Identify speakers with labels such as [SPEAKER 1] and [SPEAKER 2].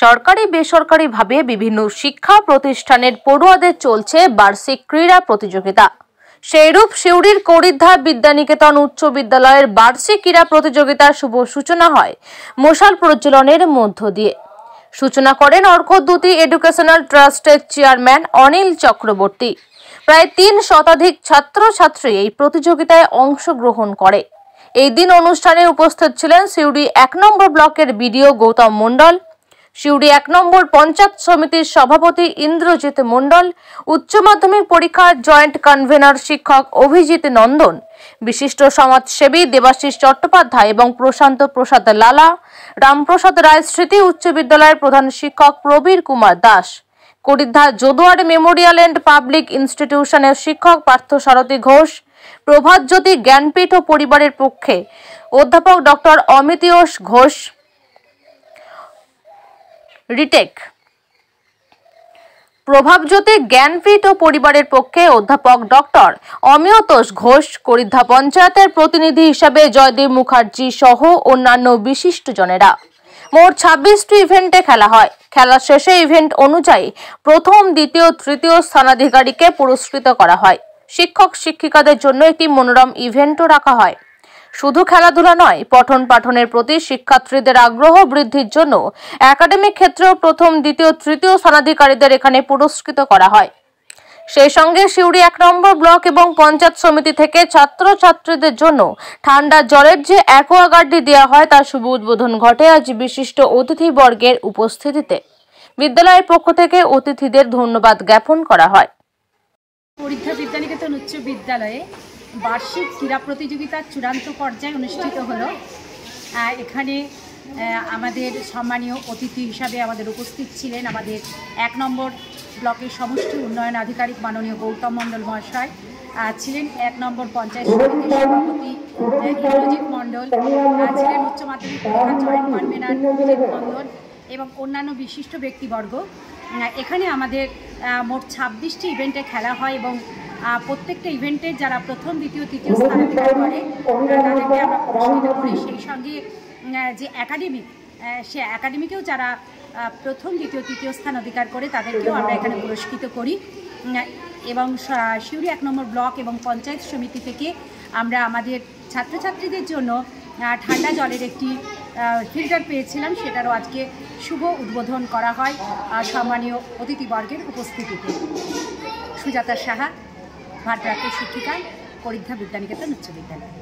[SPEAKER 1] সরকারি বেসরকারিভাবে বিভিন্ন শিক্ষা প্রতিষ্ঠানের পড়ুয়াদের চলছে বার্ষিক ক্রীড়া প্রতিযোগিতা। সেইরূপ সিউড়ির করিদ্ধা বিদ্যানিকেতন উচ্চ বিদ্যালয়ের বার্ষিক ক্রীড়া প্রতিযোগিতার শুভ সূচনা হয় মশাল প্রজ্বলনের মধ্য দিয়ে। সূচনা করেন অর্কদ্যুতি এডুকেশনাল ট্রাস্টের চেয়ারম্যান অনিল চক্রবর্তী। প্রায় ৩ শতাধিক ছাত্রছাত্রী এই প্রতিযোগিতায় অংশগ্রহণ করে। এই দিন অনুষ্ঠানে উপস্থিত ছিলেন সিউড়ি ১ নম্বর ব্লকের বিডিও গৌতম মণ্ডল, সিউড়ি ১ নম্বর পঞ্চায়েত সমিতির সভাপতি ইন্দ্রজিৎ মণ্ডল, উচ্চ মাধ্যমিক পরীক্ষার জয়েন্ট কনভেনর শিক্ষক অভিজিৎ নন্দন, বিশিষ্ট সমাজসেবী দেবাশিস চট্টোপাধ্যায় এবং প্রশান্ত প্রসাদ লালা, রামপ্রসাদ রায় স্মৃতি উচ্চ বিদ্যালয়ের প্রধান শিক্ষক Prabir Kumar Das, Karidhya Jaduar memorial and public ইনস্টিটিউশনের শিক্ষক পার্থসারথী ঘোষ, প্রভাতজ্যোতি জ্ঞানপীঠ ও পরিবারের পক্ষে অধ্যাপক ডক্টর অমিতীয়শ ঘোষ, রিটেক প্রভাবজ্যোতি জ্ঞানপীঠ ও পরিবারের পক্ষে অধ্যাপক ডক্টর অমিয়তোষ ঘোষ, করিদ্ধা পঞ্চায়েতের প্রতিনিধি হিসাবে জয়দেব মুখার্জি সহ অন্যান্য বিশিষ্টজনেরা। মোট 26টি ইভেন্টে খেলা হয়। খেলা শেষে ইভেন্ট অনুযায়ী প্রথম, দ্বিতীয়, তৃতীয় স্থানাধিকারীকে পুরস্কৃত করা হয়। শিক্ষক শিক্ষিকাদের জন্য একটি মনোরম ইভেন্টও রাখা হয়। শুধু খেলাধুলা নয়, পঠন পাঠনের প্রতি শিক্ষার্থীদের আগ্রহ বৃদ্ধির জন্য একাডেমিক ক্ষেত্রেও প্রথম, দ্বিতীয়, তৃতীয় স্থানাধিকারীদের এখানে পুরস্কৃত করা হয়। সেই সঙ্গে সিউড়ি ১ নম্বর ব্লক এবং পঞ্চায়েত সমিতি থেকে ছাত্রছাত্রীদের জন্য ঠান্ডা জলের যে অ্যাকোয়াগার্ডটি দেওয়া হয় তার শুভ উদ্বোধন ঘটে আজ বিশিষ্ট অতিথিবর্গের উপস্থিতিতে। বিদ্যালয়ের পক্ষ থেকে অতিথিদের ধন্যবাদ জ্ঞাপন করা হয়।
[SPEAKER 2] করিদ্ধা বিদ্যানিকেতন উচ্চ বিদ্যালয়ে বার্ষিক ক্রীড়া প্রতিযোগিতার চূড়ান্ত পর্যায়ে অনুষ্ঠিত হলো। এখানে আমাদের সম্মানীয় অতিথি হিসাবে আমাদের উপস্থিত ছিলেন আমাদের ১ নম্বর ব্লকের সমষ্টি উন্নয়ন আধিকারিক মাননীয় গৌতম মণ্ডল মহাশয়, ছিলেন ১ নম্বর পঞ্চায়েত সমিতির সভাপতি ইন্দ্রজিৎ মণ্ডল, ছিলেন উচ্চ মাধ্যমিক পরীক্ষার জয়েন্ট কনভেনর অভিজিৎ নন্দন এবং অন্যান্য বিশিষ্ট ব্যক্তিবর্গ। এখানে আমাদের মোট 26টি ইভেন্টে খেলা হয় এবং প্রত্যেকটা ইভেন্টের যারা প্রথম, দ্বিতীয়, তৃতীয় স্থানাধিকার করে তাদেরকে আমরা পুরস্কৃত করি। সেই সঙ্গে যে একাডেমিক, সে একাডেমিকেও যারা প্রথম, দ্বিতীয়, তৃতীয় স্থান অধিকার করে তাদেরকেও আমরা এখানে পুরস্কৃত করি। এবং সিউড়ি ১ নম্বর ব্লক এবং পঞ্চায়েত সমিতি থেকে আমরা আমাদের ছাত্রছাত্রীদের জন্য ঠান্ডা জলের একটি ফিল্টার পেয়েছিলাম, সেটারও আজকে শুভ উদ্বোধন করা হয় সম্মানীয় অতিথিবর্গের উপস্থিতিতে। সুজাতা সাহা, ভারপ্রাপ্ত শিক্ষিকা, করিদ্ধা বিদ্যানিকেতন উচ্চ বিদ্যালয়।